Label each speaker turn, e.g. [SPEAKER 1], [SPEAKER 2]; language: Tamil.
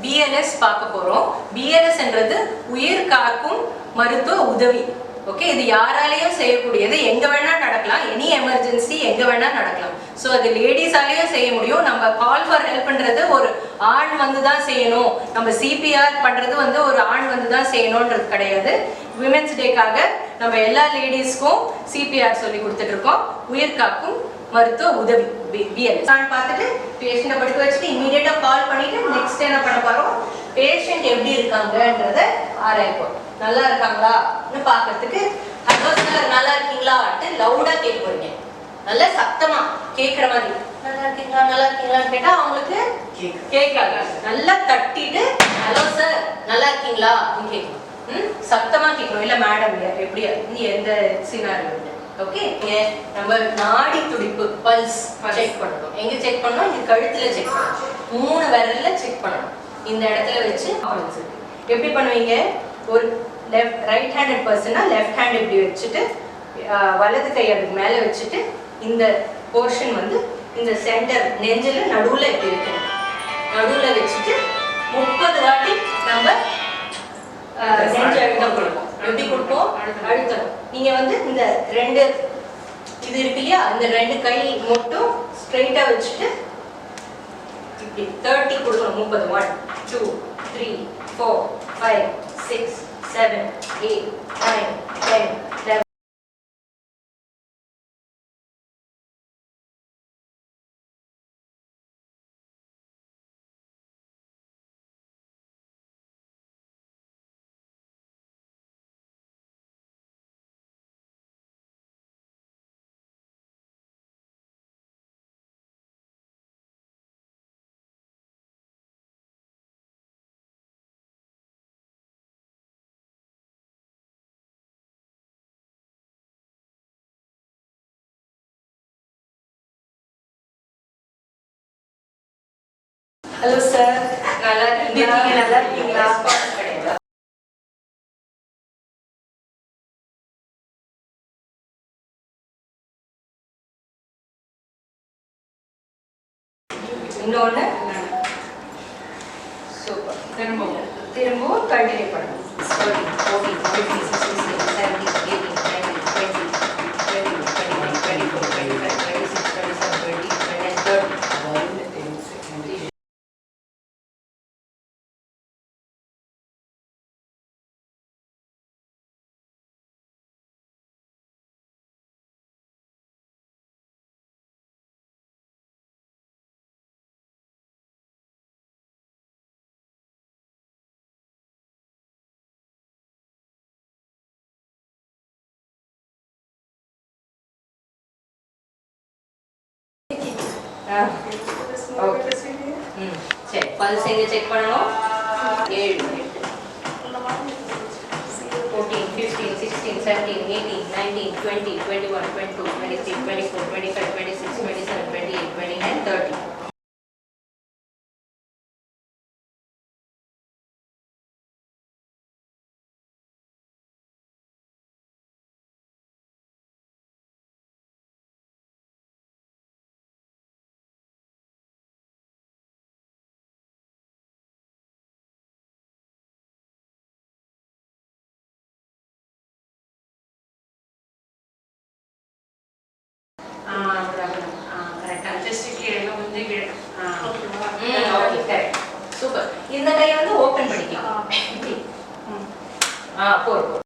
[SPEAKER 1] BLS பார்க்க போறோம். BLS என்றது உயிர் காக்கும் மருத்துவ உதவி. ஓகே, இது யாராலையும் செய்யக்கூடியது, எங்க வேணா நடக்கலாம், எனி எமர்ஜென்சி எங்க வேணா நடக்கலாம். ஸோ அது லேடிஸாலையும் செய்ய முடியும். நம்ம கால் ஃபார் ஹெல்ப்ன்றது ஒரு ஆண் வந்து தான் செய்யணும், நம்ம சிபிஆர் பண்றது வந்து ஒரு ஆண் வந்து தான் செய்யணும்ன்றது கிடையாது. விமென்ஸ் டேக்காக நம்ம எல்லா லேடிஸ்க்கும் சிபிஆர் சொல்லி கொடுத்துட்டு இருக்கோம். உயிர் காக்கும் மருத்துவ உதவி BLS பார்த்துட்டு பேஷண்ட்டை படுக்க வச்சுட்டு இமீடியட்டா கால் பண்ணிட்டு நெக்ஸ்ட் என்ன பண்ண போறோம், பேஷண்ட் எப்படி இருக்காங்கன்றத ஆராய்ப்போம். நல்லா இருக்காங்களான்னு பாக்கிறதுக்கு ஹலோ சார் நல்லா இருக்கீங்களாட்டு லவுடா கேட்க போறீங்க. நல்லா சத்தமா கேட்குற மாதிரி நல்லா இருக்கீங்களான்னு கேட்டா அவங்களுக்கு கேட்காது. நல்லா தட்டிட்டு ஹலோ சார் நல்லா இருக்கீங்களா கேட்கணும். சத்தமா கேட்கணும். இல்ல மேடம் எப்படியா நீ எந்த சினாரியோ. ஓகே, நம்ம நாடி துடிப்பு பல்ஸ் செக் பண்ணணும். எங்க செக் பண்ணணும், இந்த கழுத்துல செக் பண்ணணும், 3 விரல்ல செக் பண்ணணும். இந்த இடத்துல வச்சு பல்ஸ் எப்படி பண்ணுவீங்க, ஒரு ரைட் ஹேண்டட் பர்சனா லெஃப்ட் ஹேண்ட் இப்படி வச்சுட்டு வலது கை அதுக்கு மேல வச்சுட்டு இந்த போர்ஷன் வந்து இந்த சென்டர் நெஞ்சில நடுவுல இப்படி வைக்கணும். நடுவுல வச்சுட்டு 30 வாட்டி நம்ம நெஞ்சு அழுத்தம் கொடுப்போம். எப்படி கொடுப்போம், அழுத்தணும். நீங்க வந்து இந்த 2 இது இருக்கு இல்லையா, இந்த 2 கை மட்டும் ஸ்ட்ரெயிட்டா வச்சுட்டு இப்படி 30 கொடுக்கணும். 30 1 2 3 4 5 6 7 8 9 10 11. ஹலோ சார் நல்லா இருக்கீங்களா? நல்லா இருக்கீங்களா? இன்னொன்று சூப்பர். திரும்பவும் கண்டினியூ பண்ணணும். 13 14 15 16 17 18 19 20 21 22 24 25 26 27 28 29 30. சரி, பல்ஸ் எங்க செக் பண்ணணும், 7 14 15 16 17 18 19 20 21 22 23 24 25 26 27 28 29 30. சூப்பர். இந்த கையை வந்து ஓபன் பண்ணிக்கலாம். போதும்.